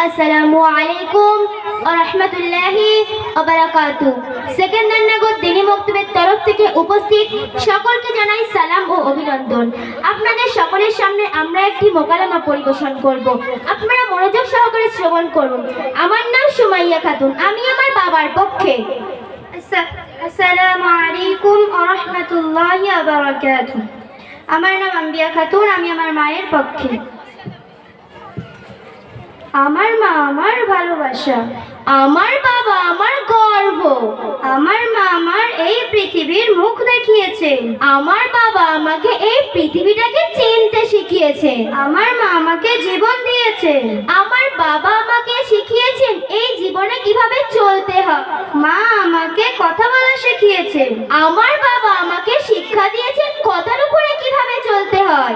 আসসালামু আলাইকুম ওয়া রাহমাতুল্লাহি ওয়া বারাকাতুহু। সেকেন্দারনগর দ্বীনি মক্তবের তরফ থেকে উপস্থিত সকলকে জানাই সালাম ও অভিনন্দন। আপনাদের সকলের সামনে আমরা একটি মোকালামা পরিবেশন করব। আপনারা মনোযোগ সহকারে শ্রবণ করুন। আমার নাম সুমাইয়া খাতুন, আমি আমার বাবার পক্ষে। আসসালামু আলাইকুম ওয়া রাহমাতুল্লাহি ওয়া বারাকাতুহু। আমার নাম আম্বিয়া খাতুন, আমি আমার মায়ের পক্ষে। আমার মা আমার ভালোবাসা, আমার বাবা আমার গর্ব, আমার মা আমার এই পৃথিবীর মুখ দেখিয়েছে, আমার বাবা আমাকে এই পৃথিবীটাকে চিনতে শিখিয়েছে, আমার মা আমাকে জীবন দিয়েছে, আমার বাবা আমাকে শিখিয়েছেন এই জীবনে কিভাবে চলতে হয়, মা আমাকে কথা বলা শিখিয়েছে, আমার বাবা আমাকে শিক্ষা দিয়েছেন কথার উপরে কিভাবে চলতে হয়,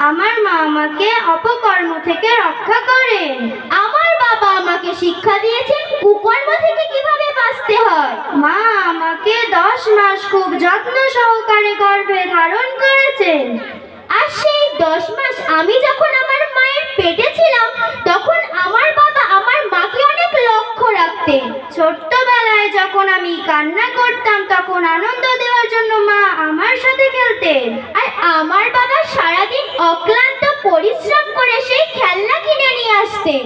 আমার মা আমাকে অপকর্ম থেকে রক্ষা করেন, আমার বাবা আমাকে শিক্ষা দিয়েছেন কুকর্ম থেকে কিভাবে বাঁচতে হয়, মা আমাকে 10 মাস খুব যত্ন সহকারে গর্ভে ধারণ করেছেন। আর সেই 10 মাস আমি যখন আমার মায়ের পেটে ছিলাম তখন আমার বাবা আমার মাকে অনেক লক্ষ্য রাখতেন। ছোট্টবেলায় যখন আমি কান্না করতাম তখন আনন্দ দেওয়ার জন্য মা আমার সাথে খেলতেন। আর আমার বাবা সারাদিন অক্লান্ত পরিশ্রম করে সেই খেলনা কিনে নিয়ে আসতেন।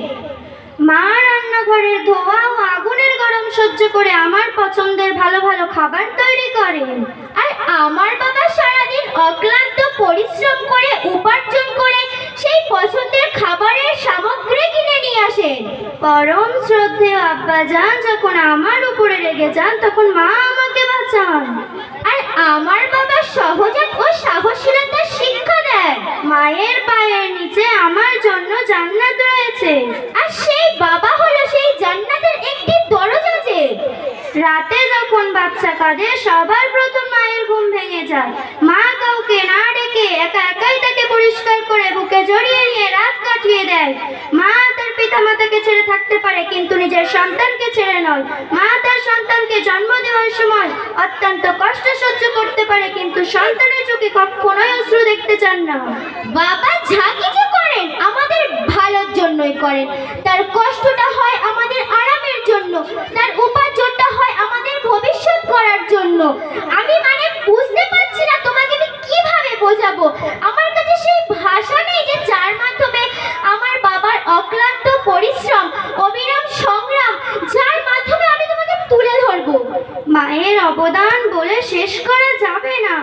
মা রান্নাঘরের ধোঁয়া ও আগুনের গরম সহ্য করে আমার পছন্দের ভালো ভালো খাবার তৈরি করেন। আর আমার বাবা সারাদিন অক্লান্ত পরিশ্রম করে উপার্জন করে সেই পছন্দের খাবারের সামগ্রী কিনে নিয়ে আসেন। পরম শ্রদ্ধেয় আব্বাজান যখন আমার উপরে রেগে যান তখন মা আমাকে বাঁচান। আর আমার বাবা সহজাত ও সাহসীলতার শিক্ষা দেন। মায়ের পায়ের নিচে আমার জন্য জান্নাত রয়েছে। আর সেই বাবা হলো সেই জান্নাতের একটি দরজা। যে রাতে যখন বাচ্চা কাঁদে সবার প্রথম মায়ের ঘুম ভেঙে যায়। মা কাউকে না ডেকে একা একাই তাকে পরিষ্কার করে বুকে জড়িয়ে নিয়ে রাত কাটিয়ে দেয়। মা তার পিতামাতাকে ছেড়ে থাকতে পারে কিন্তু নিজের সন্তানকে ছেড়ে নয়। মা তার সন্তানকে জন্ম দেওয়ার সময় অত্যন্ত কষ্ট সহ্য করতে পারে কিন্তু সন্তানের চোখে কখনোই অশ্রু দেখতে চান না। বাবা যা কিছু করেন আমাদের ভালোর জন্যই করেন। তার কষ্টটা হয় আমাদের আরামের জন্য, তার উপার্জনটা হয় আমাদের ভবিষ্যৎ করার জন্য। আমি মানে বুঝতে পারছি না তোমাকে আমি কিভাবে বোঝাবো। আমার কাছে সেই ভাষা নেই যে যার মাধ্যমে আমার বাবার অক্লান্ত পরিশ্রম অবিরাম সংগ্রাম যার মাধ্যমে আমি তোমাকে তুলে ধরবো। মায়ের অবদান বলে শেষ করা যাবে না।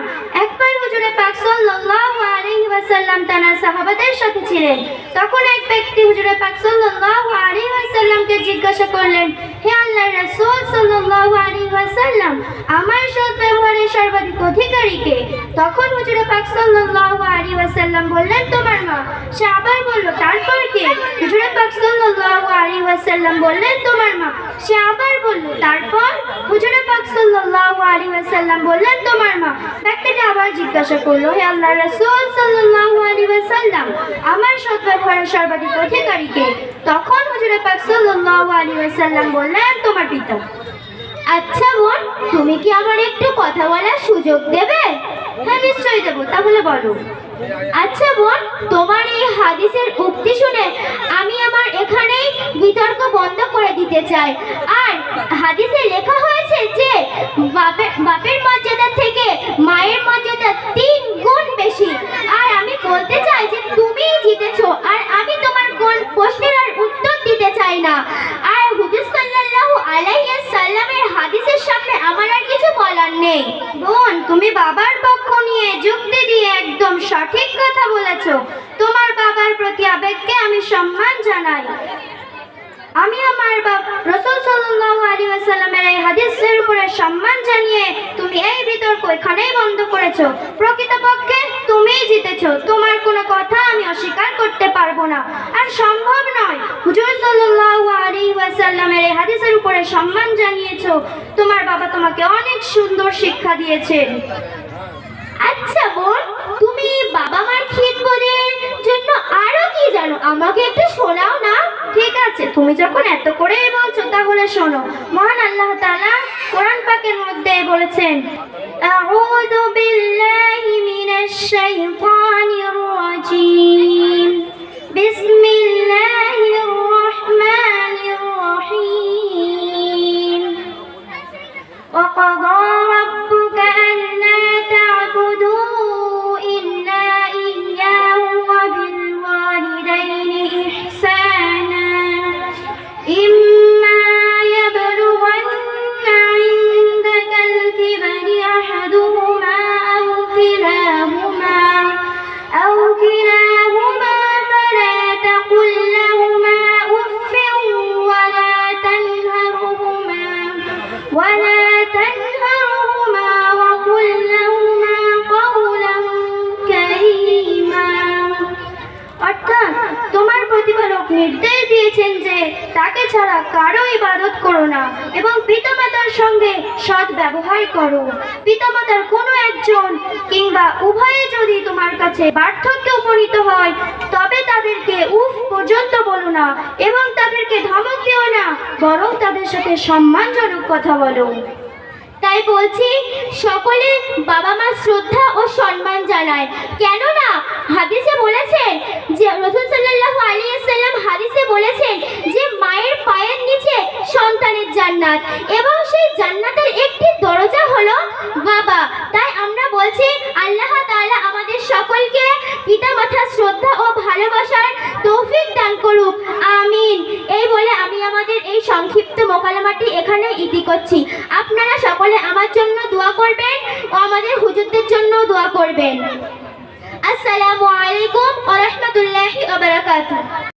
একবার হুজুরে পাক সাল্লাল্লাহু আলাইহি ওয়াসাল্লাম তার সাহাবাদের সাথে ছিলেন। তখন এক ব্যক্তি হুজুরে পাক সাল্লাল্লাহু আলাইহি ওয়াসাল্লামকে জিজ্ঞাসা করলেন, হে আল্লাহর রাসূল সাল্লাল্লাহু আলাইহি ওয়াসাল্লাম, আমার সৎ ব্যবহারের সর্বাধিক অধিকারী কে? তখন হুজুরে পাক সাল্লাল্লাহু আলাইহি ওয়াসাল্লাম বললেন, তোমার মা। সে আবার বলল, তারপর কে? হুজুরে পাক সাল্লাল্লাহু আলাইহি ওয়াসাল্লাম বললেন, তোমার মা। সে আবার বলল, তারপর? হুজুরে পাক সাল্লাল্লাহু আলাইহি ওয়াসাল্লাম বললেন, তোমার মা। ব্যক্তিটা আবার জিজ্ঞাসা করলো, হে আল্লাহর রাসূল সাল্লাল্লাহু আলাইহি ওয়াসাল্লাম, আমার সৎ ব্যবহারের সর্বাধিক অধিকারী কে? তখন হুজুরে পাক সাল্লাল্লাহু আলাইহি ওয়াসাল্লাম বললেন, তোমার পিতা। আচ্ছা বোন, তুমি কি আমার একটু কথা বলার সুযোগ দেবে? হ্যাঁ নিশ্চয়ই দেবো, তাহলে বলো। আচ্ছা বোন, তোমার এই হাদিসের উক্তি শুনে আমি আমার এখানেই বিতর্ক বন্ধ করে দিতে চাই। আর হাদিসে লেখা হয়েছে যে বাপের মর্যাদা থেকে মায়ের মর্যাদা 3 গুণ বেশি। আর আমি বলতে চাই যে তুমিই জিতেছো, আর আমি তোমার কোন প্রশ্নের আর উত্তর দিতে চাই না। আর হুজুর সাল্লাল্লাহু আলাইহি সাল্লামের হাদিসের সামনে আমার আর কিছু বলার নেই। বোন, তুমি বাবার পক্ষ নিয়ে যুক্তি দিয়ে একদম সঠিক কথা বলেছো। তোমার বাবার প্রতি আবেগকে আমি সম্মান জানাই। আমি আমার রাসূল সাল্লাল্লাহু আলাইহি ওয়াসাল্লামের এই হাদিসের উপরে সম্মান জানিয়ে তুমি এই বিতর্ক এখানেই বন্ধ করেছো। প্রকৃতপক্ষে তুমিই জিতেছো। তোমার কোনো কথা আমি অস্বীকার করতে পারবো না, আর সম্ভব নয়। হুজুর সাল্লাল্লাহু আলাইহি ওয়াসাল্লামের এই হাদিসের উপরে সম্মান জানিয়েছো। তোমার বাবা তোমাকে অনেক সুন্দর শিক্ষা দিয়েছে। আচ্ছা বোন, তুমি বাবা মার খিদমতের জন্য আরো কি জানো? আমাকে একটু শোনাও না। ঠিক আছে, তুমি যখন এত করেই বলছো তাহলে শোনো। মহান আল্লাহ তাআলা কোরআন পাকের মধ্যে বলেছেন, আউযু বিল্লাহি মিনাশ শাইতানির রাজীম, বিসমিল্লাহির রহমানির নির্দেশ দিয়েছেন যে তাকে ছাড়া কারো ইবাদত করো না এবং পিতামাতার সঙ্গে সৎ ব্যবহার করো। পিতামাতার কোনো একজন কিংবা উভয়ে যদি তোমার কাছে পার্থক্যে উপনীত হয় তবে তাদেরকে উফ পর্যন্ত বলো না এবং তাদেরকে ধমক দিও না, বরং তাদের সাথে সম্মানজনক কথা বলো। তাই বলছি, সকলে বাবা মা শ্রদ্ধা ও সম্মান জানায়। কেননা হাদিসে বলেছেন যে রাসূল সাল্লাল্লাহু আলাইহি ওয়াসাল্লাম হাদিসে বলেছেন যে মায়ের পায়ের নিচে সন্তানের জান্নাত এবং সেই জান্নাতের একটি দরজা হলো বাবা। তাই আমরা বলছি আল্লাহ তাআলা আমাদের সকলকে পিতামাতার শ্রদ্ধা ও ভালোবাসার তৌফিক দান করুক, আমিন। এই বলে আমি আমাদের এই সংক্ষিপ্ত মোকালামাটি এখানে ইতি করছি। আপনারা সকলে আমার জন্য দোয়া করবেন ও আমাদের হুজুরদের জন্য দোয়া করবেন। আসসালামু আলাইকুম ওয়া রাহমাতুল্লাহি ওয়া বারাকাতুহু।